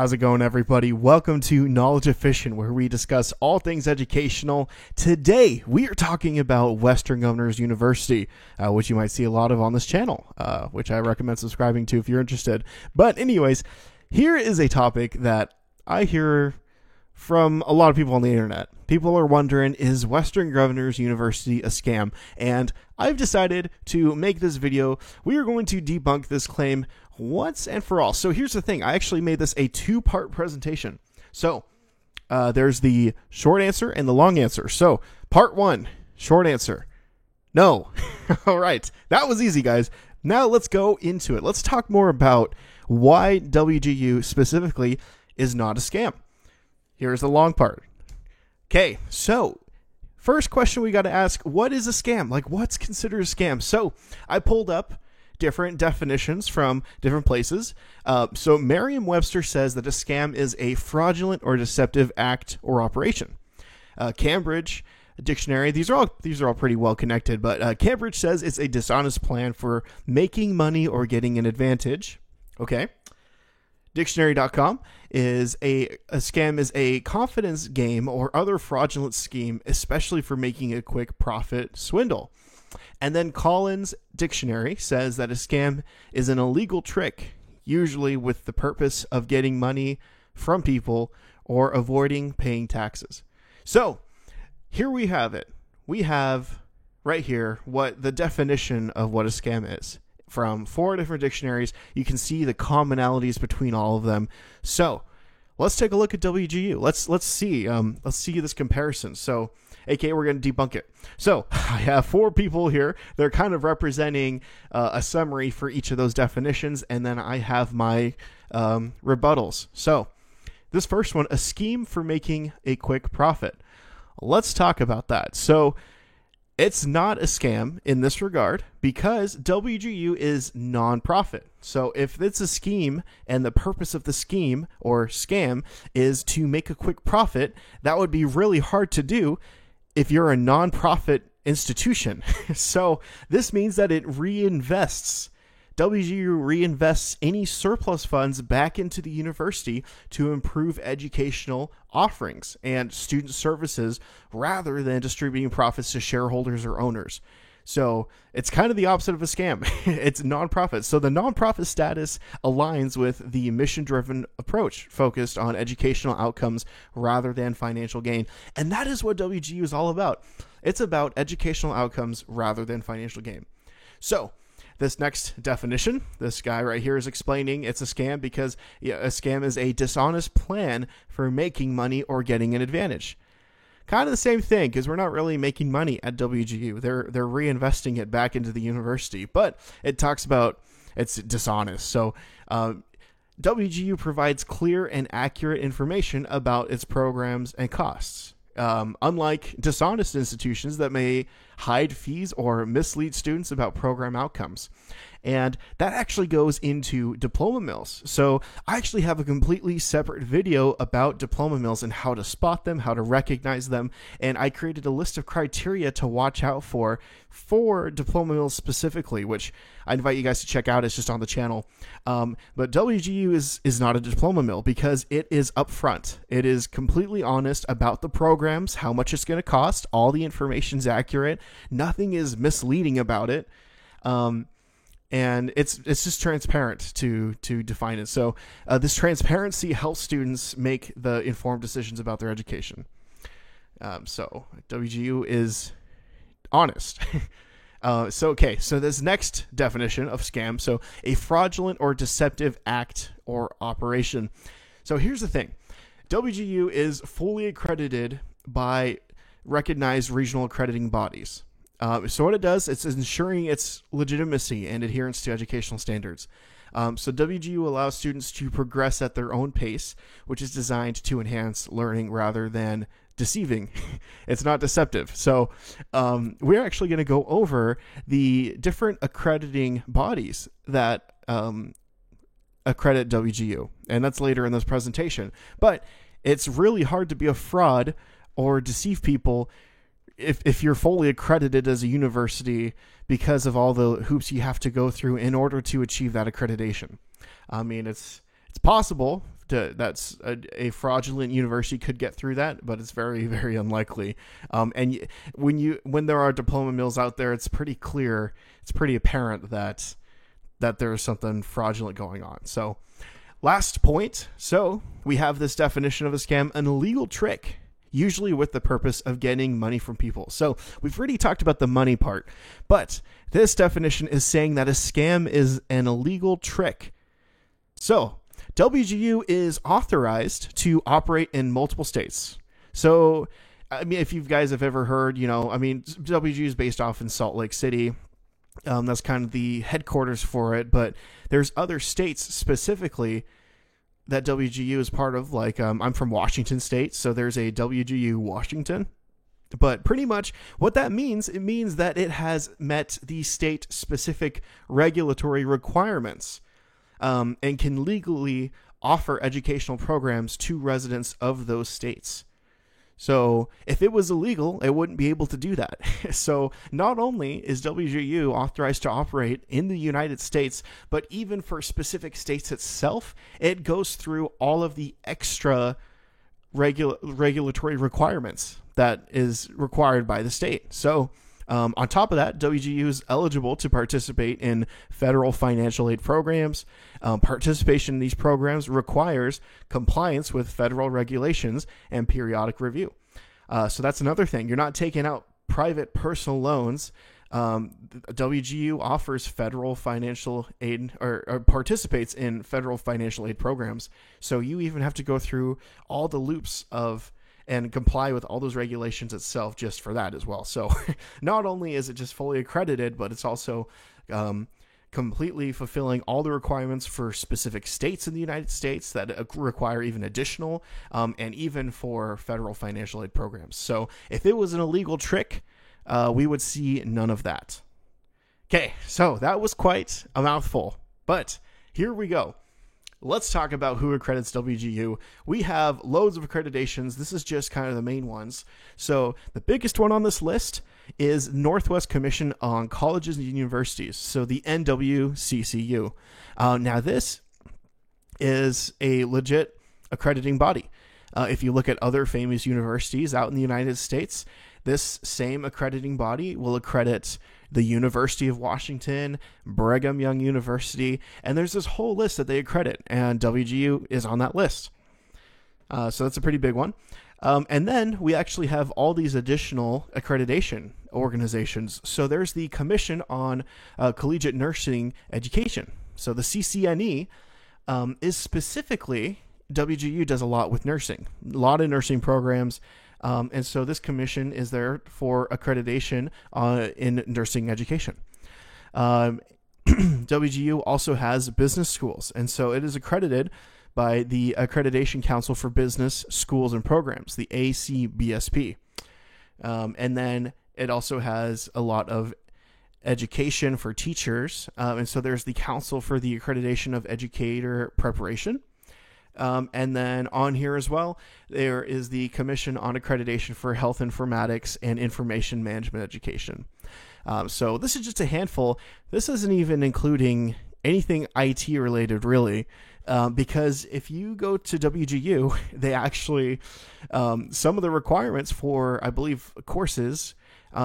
How's it going, everybody? Welcome to Knowledge Efficient, where we discuss all things educational. Today, we are talking about Western Governors University, which you might see a lot of on this channel, which I recommend subscribing to if you're interested. But anyways, here is a topic that I hear from a lot of people on the internet. People are wondering, is Western Governors University a scam? And I've decided to make this video. We are going to debunk this claim once and for all. So here's the thing. I actually made this a two-part presentation. So there's the short answer and the long answer. So part one, short answer. No. All right. That was easy, guys. Now let's go into it. Let's talk more about why WGU specifically is not a scam. Here's the long part. Okay, so first question we got to ask, what is a scam? Like, what's considered a scam? So I pulled up different definitions from different places. So Merriam-Webster says that a scam is a fraudulent or deceptive act or operation. Cambridge Dictionary, these are all pretty well connected, but Cambridge says it's a dishonest plan for making money or getting an advantage. Okay. Dictionary.com is a scam is a confidence game or other fraudulent scheme, especially for making a quick profit swindle. And then Collins Dictionary says that a scam is an illegal trick, usually with the purpose of getting money from people or avoiding paying taxes. So here we have it. We have right here what the definition of what a scam is. From 4 different dictionaries, you can see the commonalities between all of them. So let's take a look at WGU. Let's see this comparison. So, aka we're going to debunk it. So I have 4 people here. They're kind of representing a summary for each of those definitions, and then I have my rebuttals. So this first one, a scheme for making a quick profit. Let's talk about that. So it's not a scam in this regard because WGU is nonprofit. So if it's a scheme and the purpose of the scheme or scam is to make a quick profit, that would be really hard to do if you're a nonprofit institution. So this means that it reinvests. WGU reinvests any surplus funds back into the university to improve educational offerings and student services rather than distributing profits to shareholders or owners. So it's kind of the opposite of a scam. It's nonprofit. So the nonprofit status aligns with the mission-driven approach focused on educational outcomes rather than financial gain. And that is what WGU is all about. It's about educational outcomes rather than financial gain. So this next definition, this guy right here is explaining it's a scam because a scam is a dishonest plan for making money or getting an advantage. Kind of the same thing because we're not really making money at WGU. They're reinvesting it back into the university, but it talks about it's dishonest. So WGU provides clear and accurate information about its programs and costs. Unlike dishonest institutions that may hide fees or mislead students about program outcomes. And that actually goes into diploma mills. So I actually have a completely separate video about diploma mills and how to spot them, how to recognize them. And I created a list of criteria to watch out for diploma mills specifically, which I invite you guys to check out. It's just on the channel. But WGU is not a diploma mill because it is upfront. It is completely honest about the programs, how much it's going to cost. All the information's accurate. Nothing is misleading about it. And it's just transparent to define it. So this transparency helps students make the informed decisions about their education. So WGU is honest. So this next definition of scam, so a fraudulent or deceptive act or operation. So here's the thing. WGU is fully accredited by recognized regional accrediting bodies. So what it does, it's ensuring its legitimacy and adherence to educational standards. So WGU allows students to progress at their own pace, which is designed to enhance learning rather than deceiving. It's not deceptive. So we're actually going to go over the different accrediting bodies that accredit WGU, and that's later in this presentation. But it's really hard to be a fraud or deceive people if you're fully accredited as a university because of all the hoops you have to go through in order to achieve that accreditation. I mean, it's possible that's a fraudulent university could get through that, but it's very, very unlikely. And when there are diploma mills out there, it's pretty clear, it's pretty apparent that there's something fraudulent going on. So last point. So we have this definition of a scam: an illegal trick, usually with the purpose of getting money from people. So we've already talked about the money part, but this definition is saying that a scam is an illegal trick. So WGU is authorized to operate in multiple states. So, I mean, if you guys have ever heard, WGU is based off in Salt Lake City. That's kind of the headquarters for it, but there's other states specifically that WGU is part of. Like, I'm from Washington State, so there's a WGU Washington. But pretty much what that means, it means that it has met the state-specific regulatory requirements, and can legally offer educational programs to residents of those states. So if it was illegal, it wouldn't be able to do that. So not only is WGU authorized to operate in the United States, but even for specific states itself, it goes through all of the extra regulatory requirements that is required by the state. So on top of that, WGU is eligible to participate in federal financial aid programs. Participation in these programs requires compliance with federal regulations and periodic review. So that's another thing. You're not taking out private personal loans. WGU offers federal financial aid or participates in federal financial aid programs. So you even have to go through all the loops of and comply with all those regulations itself just for that as well. So not only is it just fully accredited, but it's also completely fulfilling all the requirements for specific states in the United States that require even additional, and even for federal financial aid programs. So if it was an illegal trick, we would see none of that. Okay, so that was quite a mouthful, but here we go. Let's talk about who accredits WGU. We have loads of accreditations. This is just kind of the main ones. So the biggest one on this list is Northwest Commission on Colleges and Universities, so the NWCCU. Now this is a legit accrediting body. If you look at other famous universities out in the United States, this same accrediting body will accredit the University of Washington, Brigham Young University, and there's this whole list that they accredit, and WGU is on that list. So that's a pretty big one. And then we actually have all these additional accreditation organizations. So there's the Commission on Collegiate Nursing Education. So the CCNE is specifically, WGU does a lot with nursing, a lot of nursing programs. And so this commission is there for accreditation in nursing education. WGU also has business schools, and so it is accredited by the Accreditation Council for Business Schools and Programs, the ACBSP. And then it also has a lot of education for teachers. And so there's the Council for the Accreditation of Educator Preparation. And then on here as well, there is the Commission on Accreditation for Health Informatics and Information Management Education. So this is just a handful. This isn't even including anything IT related, really, because if you go to WGU, they actually, some of the requirements for, I believe, courses,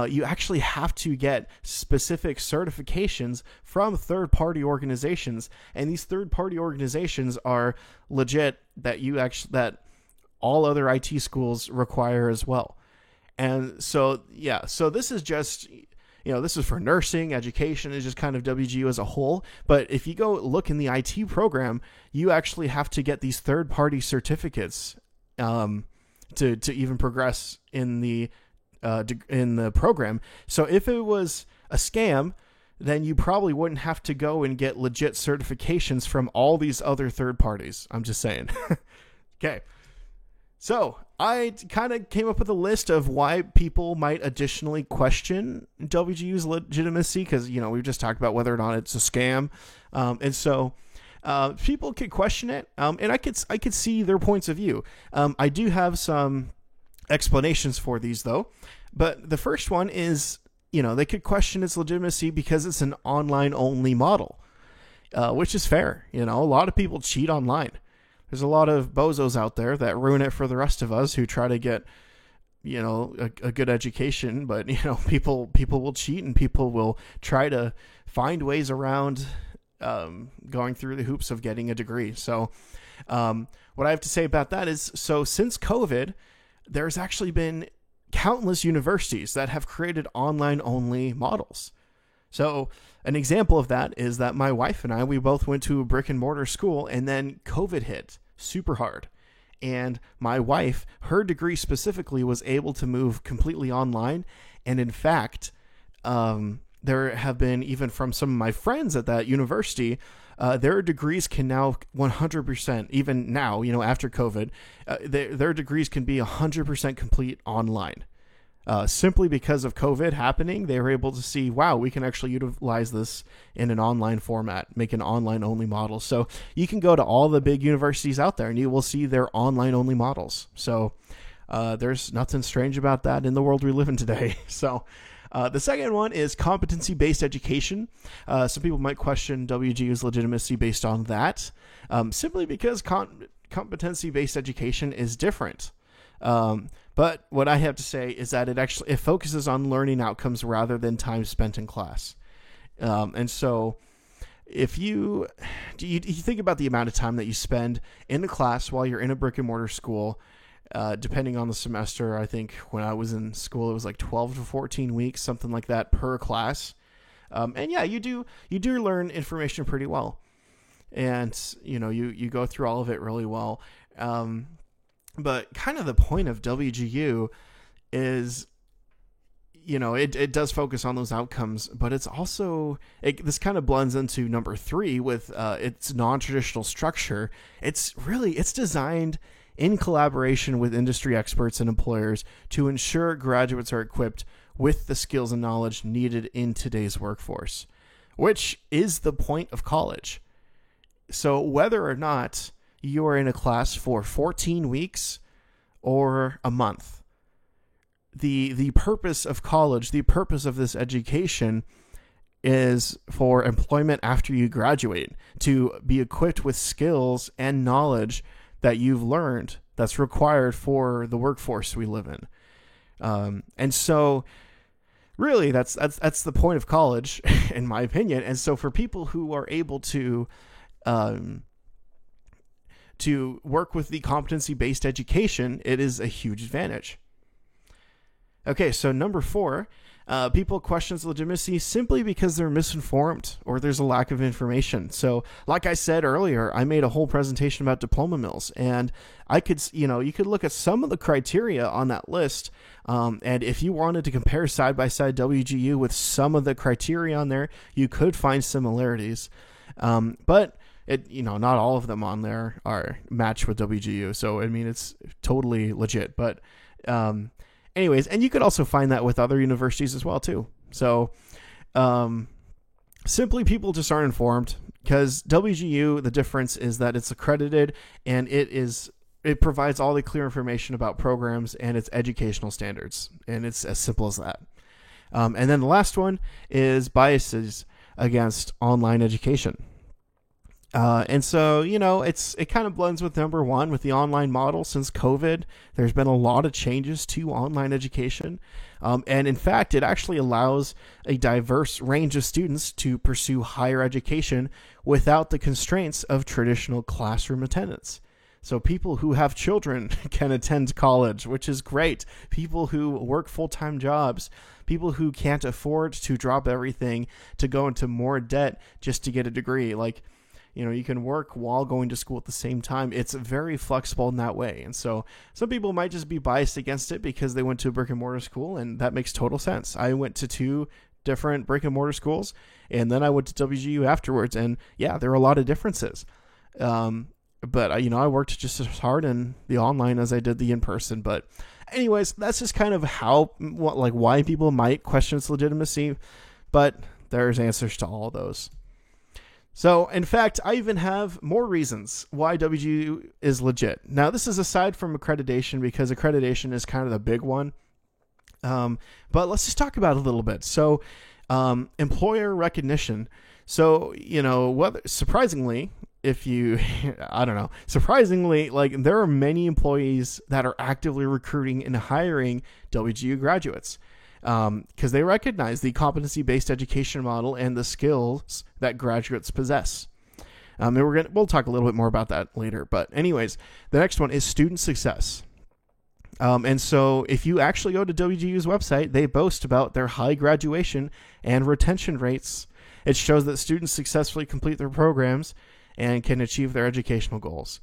you actually have to get specific certifications from third-party organizations, and these third-party organizations are legit that all other IT schools require as well. And so, yeah, so this is just, this is for nursing, education, is just kind of WGU as a whole. But if you go look in the IT program, you actually have to get these third-party certificates to even progress in the program. So if it was a scam, then you probably wouldn't have to go and get legit certifications from all these other third parties. I'm just saying. Okay. So I kind of came up with a list of why people might additionally question WGU's legitimacy, because, we've just talked about whether or not it's a scam. And so people could question it. And I could see their points of view. I do have some explanations for these, though. But the first one is, they could question its legitimacy because it's an online only model, which is fair. A lot of people cheat online. there's a lot of bozos out there that ruin it for the rest of us who try to get, a good education, but people will cheat and people will try to find ways around going through the hoops of getting a degree. So what I have to say about that is, so since COVID, there's actually been countless universities that have created online only models. So an example of that is that my wife and I, we both went to a brick and mortar school, and then COVID hit super hard. And my wife, her degree specifically, was able to move completely online. And in fact, there have been, even from some of my friends at that university, their degrees can now 100%, even now, after COVID, their degrees can be 100% complete online. Simply because of COVID happening, they were able to see, wow, we can actually utilize this in an online format, make an online only model. So you can go to all the big universities out there and you will see their online only models. So there's nothing strange about that in the world we live in today. So the second one is competency-based education. Some people might question WGU's legitimacy based on that, simply because competency-based education is different. But what I have to say is that it focuses on learning outcomes rather than time spent in class. And so if you think about the amount of time that you spend in a class while you're in a brick and mortar school, depending on the semester, I think when I was in school, it was like 12 to 14 weeks, something like that per class. And yeah, you do learn information pretty well. And, you go through all of it really well. But kind of the point of WGU is, it does focus on those outcomes, but it's also, this kind of blends into number 3 with its non-traditional structure. It's designed in collaboration with industry experts and employers to ensure graduates are equipped with the skills and knowledge needed in today's workforce, which is the point of college. So whether or not you are in a class for 14 weeks or a month, the purpose of college, the purpose of this education is for employment after you graduate, to be equipped with skills and knowledge that you've learned that's required for the workforce we live in. And so really that's the point of college, in my opinion. And so for people who are able to work with the competency-based education, it is a huge advantage. Okay, so number 4, people question legitimacy simply because they're misinformed or there's a lack of information. So like I said earlier, I made a whole presentation about diploma mills, and you could look at some of the criteria on that list. And if you wanted to compare side by side WGU with some of the criteria on there, you could find similarities. But not all of them on there are matched with WGU. So, it's totally legit. But anyways, and you could also find that with other universities as well, too. So simply people just aren't informed, because WGU, the difference is that it's accredited and it provides all the clear information about programs and its educational standards. And it's as simple as that. And then the last one is biases against online education. And so, it kind of blends with number 1 with the online model. Since COVID, there's been a lot of changes to online education. And in fact, it actually allows a diverse range of students to pursue higher education without the constraints of traditional classroom attendance. So people who have children can attend college, which is great. People who work full-time jobs, people who can't afford to drop everything to go into more debt just to get a degree. You can work while going to school at the same time. It's very flexible in that way. And so some people might just be biased against it because they went to a brick and mortar school, and that makes total sense. I went to 2 different brick and mortar schools, and then I went to WGU afterwards. And yeah, there are a lot of differences. But I worked just as hard in the online as I did the in-person. But anyways, that's just kind of why people might question its legitimacy, but there's answers to all of those. So, in fact, I even have more reasons why WGU is legit. Now, this is aside from accreditation, because accreditation is kind of the big one. But let's just talk about it a little bit. So, employer recognition. So, surprisingly, if you, I don't know, surprisingly, like there are many employees that are actively recruiting and hiring WGU graduates because they recognize the competency-based education model and the skills that graduates possess. And we'll talk a little bit more about that later. But anyways, the next one is student success. And so if you actually go to WGU's website, they boast about their high graduation and retention rates. It shows that students successfully complete their programs and can achieve their educational goals.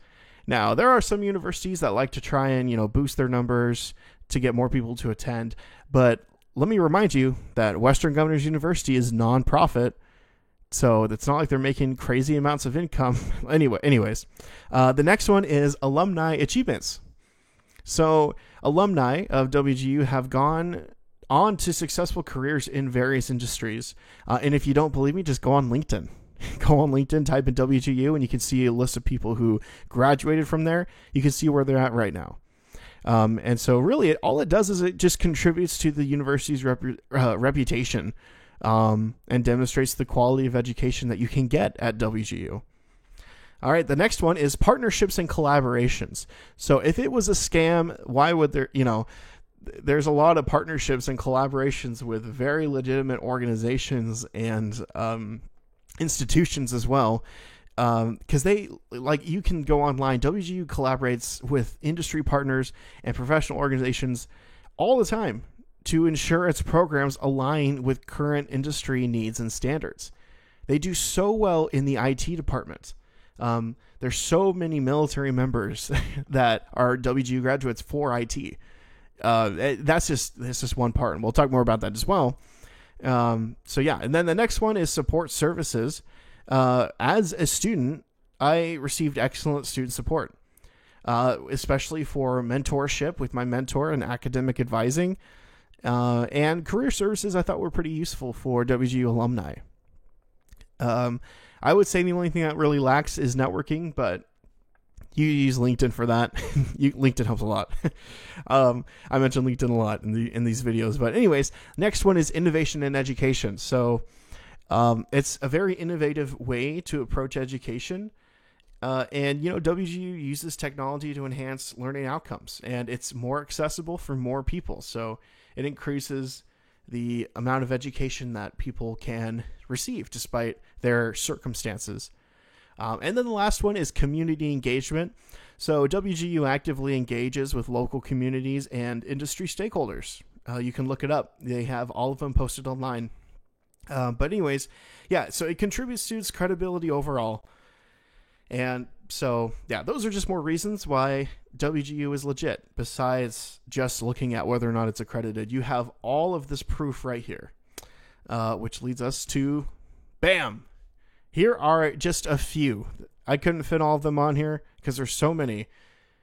Now, there are some universities that like to try and, boost their numbers to get more people to attend. But let me remind you that Western Governors University is nonprofit. So it's not like they're making crazy amounts of income. Anyways, the next one is alumni achievements. So alumni of WGU have gone on to successful careers in various industries. And if you don't believe me, just go on LinkedIn. Go on LinkedIn, type in WGU, and you can see a list of people who graduated from there. You can see where they're at right now. And so really, all it does is it just contributes to the university's reputation and demonstrates the quality of education that you can get at WGU. All right, the next one is partnerships and collaborations. So if it was a scam, why would there, there's a lot of partnerships and collaborations with very legitimate organizations and institutions as well. Because you can go online. WGU collaborates with industry partners and professional organizations all the time to ensure its programs align with current industry needs and standards. They do so well in the IT department. There's so many military members that are WGU graduates for IT. That's just one part, and we'll talk more about that as well. And then the next one is support services. As a student, I received excellent student support, especially for mentorship with my mentor and academic advising, and career services. I thought were pretty useful for WGU alumni. I would say the only thing that really lacks is networking, but you use LinkedIn for that. LinkedIn helps a lot. I mentioned LinkedIn a lot in these videos, but anyways, next one is innovation in education. So it's a very innovative way to approach education. And WGU uses technology to enhance learning outcomes, and it's more accessible for more people. So it increases the amount of education that people can receive despite their circumstances. And then the last one is community engagement. So WGU actively engages with local communities and industry stakeholders. You can look it up. They have all of them posted online. But anyways, so it contributes to its credibility overall. And so, those are just more reasons why WGU is legit, besides just looking at whether or not it's accredited. You have all of this proof right here, which leads us to, bam! Here are just a few. I couldn't fit all of them on here because there's so many.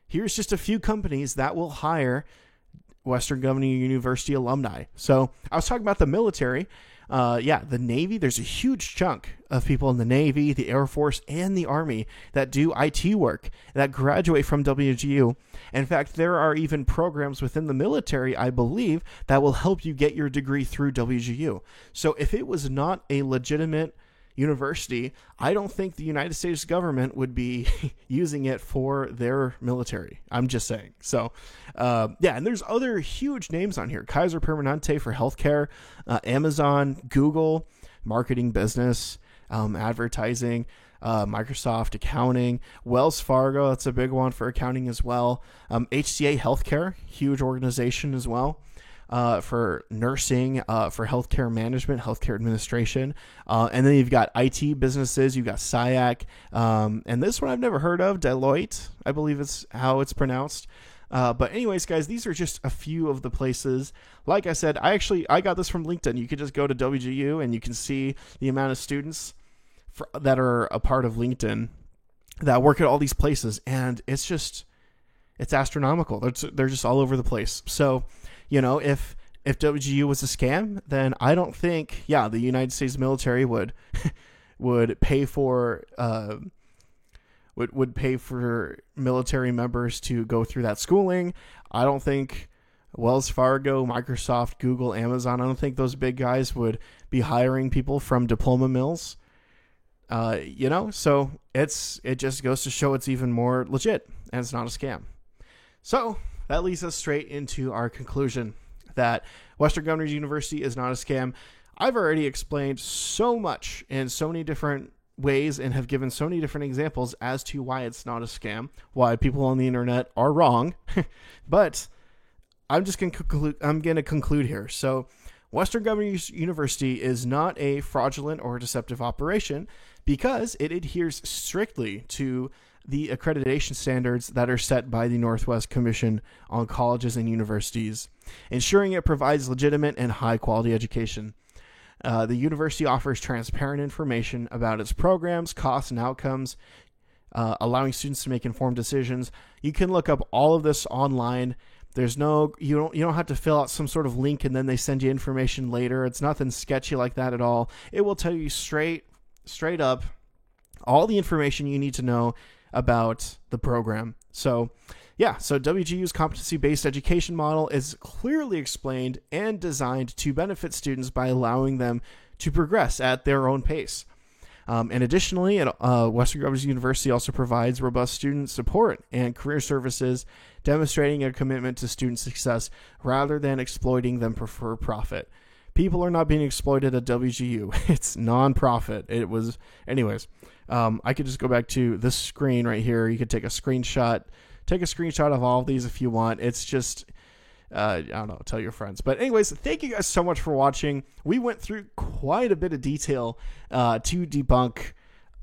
Here's just a few companies that will hire Western Governors University alumni. So I was talking about the military. The Navy, there's a huge chunk of people in the Navy, the Air Force, and the Army that do IT work that graduate from WGU. In fact, there are even programs within the military, I believe, that will help you get your degree through WGU. So if it was not a legitimate university, I don't think the United States government would be using it for their military. I'm just saying. So, and there's other huge names on here. Kaiser Permanente for healthcare, Amazon, Google, marketing, business, advertising, Microsoft, accounting, Wells Fargo. That's a big one for accounting as well. HCA Healthcare, huge organization as well. For nursing, for healthcare management, healthcare administration. And then you've got IT businesses, you've got SIAC. And this one I've never heard of, Deloitte, I believe it's how it's pronounced. But anyways, guys, these are just a few of the places. Like I said, I got this from LinkedIn. You could just go to WGU and you can see the amount of students that are a part of LinkedIn that work at all these places. And it's astronomical. They're just all over the place. So, if WGU was a scam, then I don't think, the United States military would pay for would pay for military members to go through that schooling. I don't think Wells Fargo, Microsoft, Google, Amazon, I don't think those big guys would be hiring people from diploma mills. So it just goes to show it's even more legit and it's not a scam. So that leads us straight into our conclusion that Western Governors University is not a scam. I've already explained so much in so many different ways and have given so many different examples as to why it's not a scam, why people on the internet are wrong. But I'm just going to conclude. I'm going to conclude here. So Western Governors University is not a fraudulent or deceptive operation because it adheres strictly to the accreditation standards that are set by the Northwest Commission on Colleges and Universities, ensuring it provides legitimate and high-quality education. The university offers transparent information about its programs, costs, and outcomes, allowing students to make informed decisions. You can look up all of this online. There's you don't have to fill out some sort of link and then they send you information later. It's nothing sketchy like that at all. It will tell you straight up all the information you need to know about the program. So WGU's competency-based education model is clearly explained and designed to benefit students by allowing them to progress at their own pace. And additionally, Western Governors University also provides robust student support and career services, demonstrating a commitment to student success rather than exploiting them for profit. People are not being exploited at WGU. It's non-profit. Anyways, I could just go back to this screen right here. You could take a screenshot of all of these if you want. It's just, I don't know, tell your friends. But anyways, thank you guys so much for watching. We went through quite a bit of detail to debunk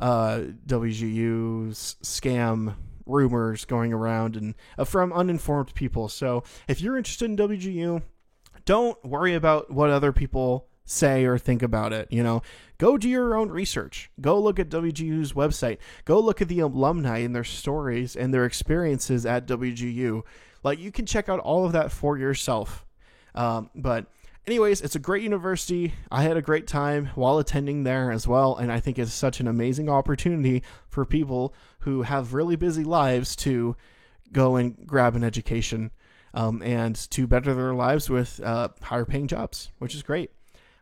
WGU's scam rumors going around and from uninformed people. So if you're interested in WGU, don't worry about what other people say or think about it. Go do your own research. Go look at WGU's website. Go look at the alumni and their stories and their experiences at WGU. You can check out all of that for yourself. But anyways, it's a great university. I had a great time while attending there as well. And I think it's such an amazing opportunity for people who have really busy lives to go and grab an education and to better their lives with higher paying jobs, which is great.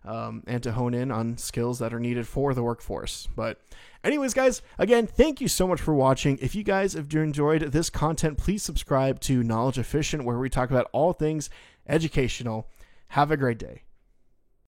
And to hone in on skills that are needed for the workforce. But anyways, guys, again, thank you so much for watching. If you guys have enjoyed this content, please subscribe to Knowledge Efficient, where we talk about all things educational. Have a great day.